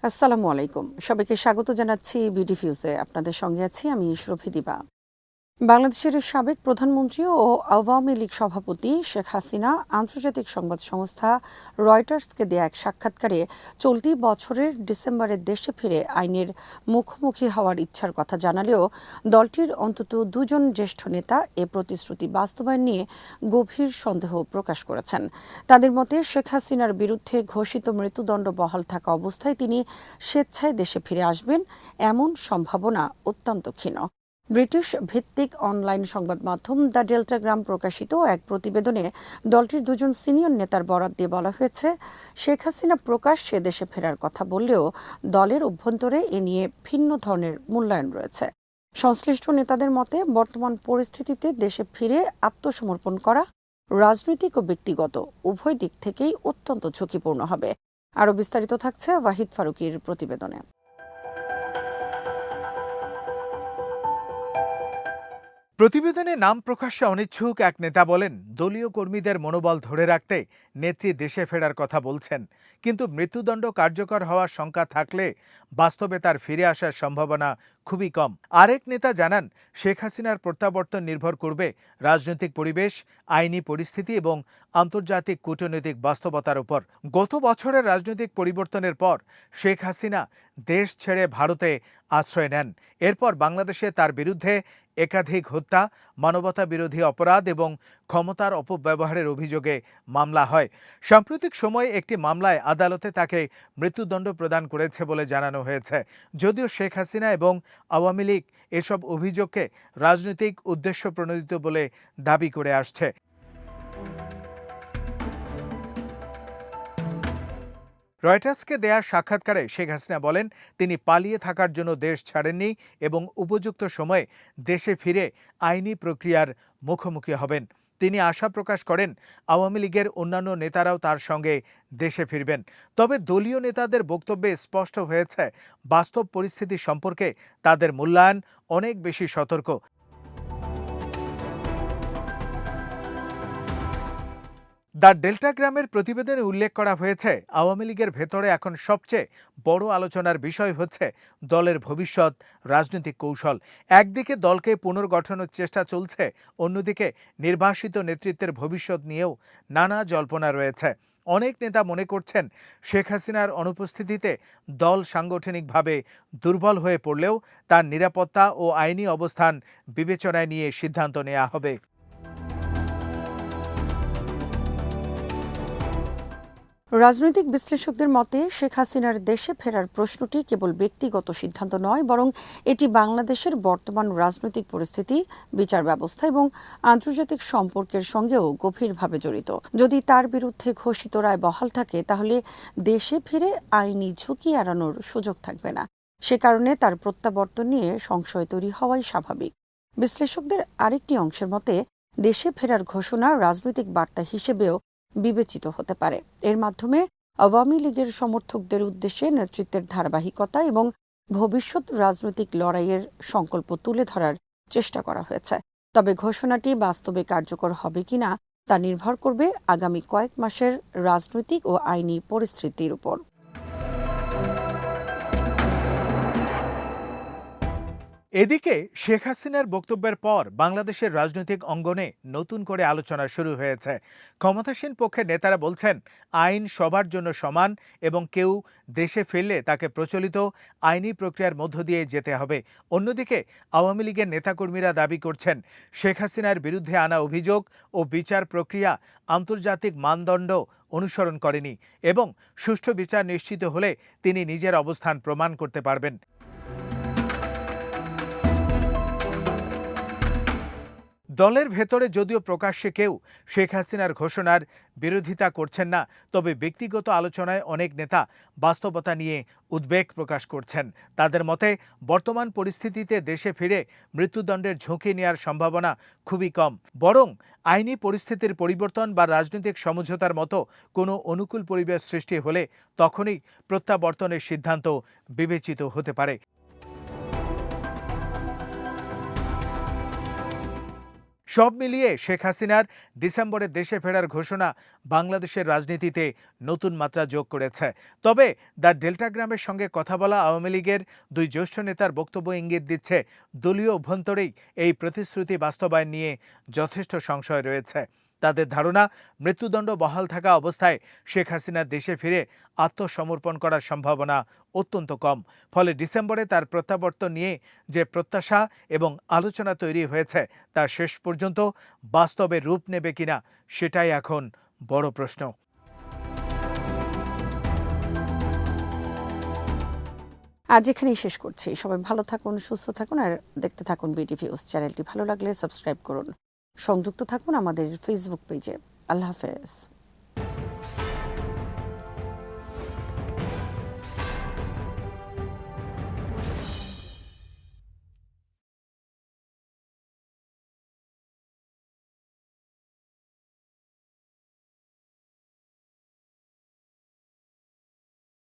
আসসালামু আলাইকুম। সবাইকে স্বাগত জানাচ্ছি বিডি ফিউজে। আপনাদের সঙ্গে আছি আমি সুরভি দিবা। বাংলাদেশের সাবেক প্রধানমন্ত্রী ও আওয়ামী লীগ সভাপতি শেখ হাসিনা আন্তর্জাতিক সংবাদ সংস্থা রয়টার্সকে দেয়া এক সাক্ষাৎকারে চলতি বছরের ডিসেম্বরে দেশে ফিরে আইনের মুখোমুখি হওয়ার ইচ্ছার কথা জানালেও দলটির অন্তত দুজন জ্যেষ্ঠ নেতা এ প্রতিশ্রুতি বাস্তবায়ন নিয়ে গভীর সন্দেহ প্রকাশ করেছেন। তাদের মতে শেখ হাসিনার বিরুদ্ধে ঘোষিত মৃত্যুদণ্ড বহাল থাকা অবস্থায় তিনি স্বেচ্ছায় দেশে ফিরে আসবেন এমন সম্ভাবনা অত্যন্ত ক্ষীণ। ব্রিটিশ ভিত্তিক অনলাইন সংবাদ মাধ্যম দ্য ডেল্টাগ্রাম প্রকাশিত এক প্রতিবেদনে দলটির দুজন সিনিয়র নেতার বরাত দিয়ে বলা হয়েছে, শেখ হাসিনা প্রকাশ্যে দেশে ফেরার কথা বললেও দলের অভ্যন্তরে এ নিয়ে ভিন্ন ধরনের মূল্যায়ন রয়েছে। সংশ্লিষ্ট নেতাদের মতে বর্তমান পরিস্থিতিতে দেশে ফিরে আত্মসমর্পণ করা রাজনৈতিক ও ব্যক্তিগত উভয় দিক থেকেই অত্যন্ত ঝুঁকিপূর্ণ হবে। আরও বিস্তারিত থাকছে ওয়াহিদ ফারুকীর প্রতিবেদনে। প্রতিবেদনে নাম প্রকাশে অনিচ্ছুক এক নেতা বলেন, দলীয় কর্মীদের মনোবল ধরে রাখতে নেত্রী দেশে ফেরার কথা বলছেন, কিন্তু মৃত্যুদণ্ড কার্যকর হওয়ার শঙ্কা থাকলে বাস্তবে তার ফিরে আসার সম্ভাবনা খুবই কম। আরেক নেতা জানান, শেখ হাসিনার প্রত্যাবর্তন নির্ভর করবে রাজনৈতিক পরিবেশ, আইনি পরিস্থিতি এবং আন্তর্জাতিক কূটনৈতিক বাস্তবতার উপর। গত বছরের রাজনৈতিক পরিবর্তনের পর শেখ হাসিনা দেশ ছেড়ে ভারতে আশ্রয় নেন। এরপর বাংলাদেশে তার বিরুদ্ধে একাধিক হত্যা, মানবতা বিরোধী অপরাধ এবং ক্ষমতার অপব্যবহারের অভিযোগে মামলা হয়। সাম্প্রতিক সময়ে একটি মামলায় আদালতে তাকে মৃত্যুদণ্ড প্রদান করেছে বলে জানানো হয়েছে। যদিও শেখ হাসিনা এবং আওয়ামী লীগ এসব অভিযোগকে রাজনৈতিক উদ্দেশ্য প্রণোদিত বলে দাবি করে আসছে। রয়টার্সকে দেয়া সাক্ষাৎকারে শেখ হাসিনা বলেন, তিনি পালিয়ে থাকার জন্য দেশ ছাড়েননি এবং উপযুক্ত সময়ে দেশে ফিরে আইনি প্রক্রিয়ার মুখোমুখি হবেন। তিনি আশা প্রকাশ করেন, আওয়ামী লীগের অন্যান্য নেতারাও তার সঙ্গে দেশে ফিরবেন। তবে দলীয় নেতাদের বক্তব্যে স্পষ্ট হয়েছে, বাস্তব পরিস্থিতি সম্পর্কে তাদের মূল্যায়ন অনেক বেশি সতর্ক। দ্য ডেল্টাগ্রামের প্রতিবেদনে উল্লেখ করা হয়েছে, আওয়ামী লীগের ভেতরে এখন সবচেয়ে বড় আলোচনার বিষয় হচ্ছে দলের ভবিষ্যৎ রাজনৈতিক কৌশল। একদিকে দলকে পুনর্গঠনের চেষ্টা চলছে, অন্যদিকে নির্বাসিত নেতৃত্বের ভবিষ্যৎ নিয়েও নানা জল্পনা রয়েছে। অনেক নেতা মনে করছেন, শেখ হাসিনার অনুপস্থিতিতে দল সাংগঠনিকভাবে দুর্বল হয়ে পড়লেও তার নিরাপত্তা ও আইনি অবস্থান বিবেচনায় নিয়ে সিদ্ধান্ত নেওয়া হবে। রাজনৈতিক বিশ্লেষকদের মতে শেখ হাসিনার দেশে ফেরার প্রশ্নটি কেবল ব্যক্তিগত সিদ্ধান্ত নয়, বরং এটি বাংলাদেশের বর্তমান রাজনৈতিক পরিস্থিতি, বিচার ব্যবস্থা এবং আন্তর্জাতিক সম্পর্কের সঙ্গেও গভীরভাবে জড়িত। যদি তার বিরুদ্ধে ঘোষিত রায় বহাল থাকে, তাহলে দেশে ফিরে আইনি ঝুঁকি এড়ানোর সুযোগ থাকবে না। সে কারণে তার প্রত্যাবর্তন নিয়ে সংশয় তৈরি হওয়াই স্বাভাবিক। বিশ্লেষকদের আরেকটি অংশের মতে দেশে ফেরার ঘোষণা রাজনৈতিক বার্তা হিসেবেও বিবেচিত হতে পারে। এর মাধ্যমে আওয়ামী লীগের সমর্থকদের উদ্দেশ্যে নেতৃত্বের ধারাবাহিকতা এবং ভবিষ্যৎ রাজনৈতিক লড়াইয়ের সংকল্প তুলে ধরার চেষ্টা করা হয়েছে। তবে ঘোষণাটি বাস্তবে কার্যকর হবে কিনা তা নির্ভর করবে আগামী কয়েক মাসের রাজনৈতিক ও আইনি পরিস্থিতির উপর। এদিকে শেখ হাসিনার বক্তব্যের পর বাংলাদেশের রাজনৈতিক অঙ্গনে নতুন করে আলোচনা শুরু হয়েছে। ক্ষমতাসীন পক্ষের নেতারা বলছেন, আইন সবার জন্য সমান এবং কেউ দেশে ফিরলে তাকে প্রচলিত আইনি প্রক্রিয়ার মধ্য দিয়ে যেতে হবে। অন্যদিকে আওয়ামী লীগের নেতাকর্মীরা দাবি করছেন, শেখ হাসিনার বিরুদ্ধে আনা অভিযোগ ও বিচার প্রক্রিয়া আন্তর্জাতিক মানদণ্ড অনুসরণ করেনি এবং সুষ্ঠু বিচার নিশ্চিত হলে তিনি নিজের অবস্থান প্রমাণ করতে পারবেন। দলের ভেতরে যদিও প্রকাশ্যে কেউ শেখ হাসিনার ঘোষণার বিরোধিতা করছেন না, তবে ব্যক্তিগত আলোচনায় অনেক নেতা বাস্তবতা নিয়ে উদ্বেগ প্রকাশ করছেন। তাদের মতে বর্তমান পরিস্থিতিতে দেশে ফিরে মৃত্যুদণ্ডের ঝুঁকি নেওয়ার সম্ভাবনা খুবই কম, বরং আইনি পরিস্থিতির পরিবর্তন বা রাজনৈতিক সমঝোতার মতো কোনো অনুকূল পরিবেশ সৃষ্টি হলে তখনই প্রত্যাবর্তনের সিদ্ধান্ত বিবেচিত হতে পারে। সব মিলিয়ে শেখ হাসিনার ডিসেম্বরে দেশে ফেরার ঘোষণা বাংলাদেশের রাজনীতিতে নতুন মাত্রা যোগ করেছে। তবে দ্য ডেল্টাগ্রামের সঙ্গে কথা বলা আওয়ামী লীগের দুই জ্যেষ্ঠ নেতার বক্তব্য ইঙ্গিত দিচ্ছে দলীয় অভ্যন্তরেই এই প্রতিশ্রুতি বাস্তবায়ন নিয়ে যথেষ্ট সংশয় রয়েছে। তাদের ধারণা, মৃত্যুদণ্ড বহাল থাকা অবস্থায় শেখ হাসিনা দেশে ফিরে আত্মসমর্পণ করার সম্ভাবনা অত্যন্ত কম। ফলে ডিসেম্বরে তার প্রত্যাবর্তন নিয়ে যে প্রত্যাশা এবং আলোচনা তৈরি হয়েছে তা শেষ পর্যন্ত বাস্তবে রূপ নেবে কিনা সেটাই এখন বড় প্রশ্ন। আজ এখানেই শেষ করছি। সবাই ভালো থাকুন, সুস্থ থাকুন আর দেখতে থাকুন বিডি নিউজ। চ্যানেলটি ভালো লাগলে সাবস্ক্রাইব করুন। সংযুক্ত থাকুন আমাদের ফেসবুক পেজে। আল্লাহ হাফেজ।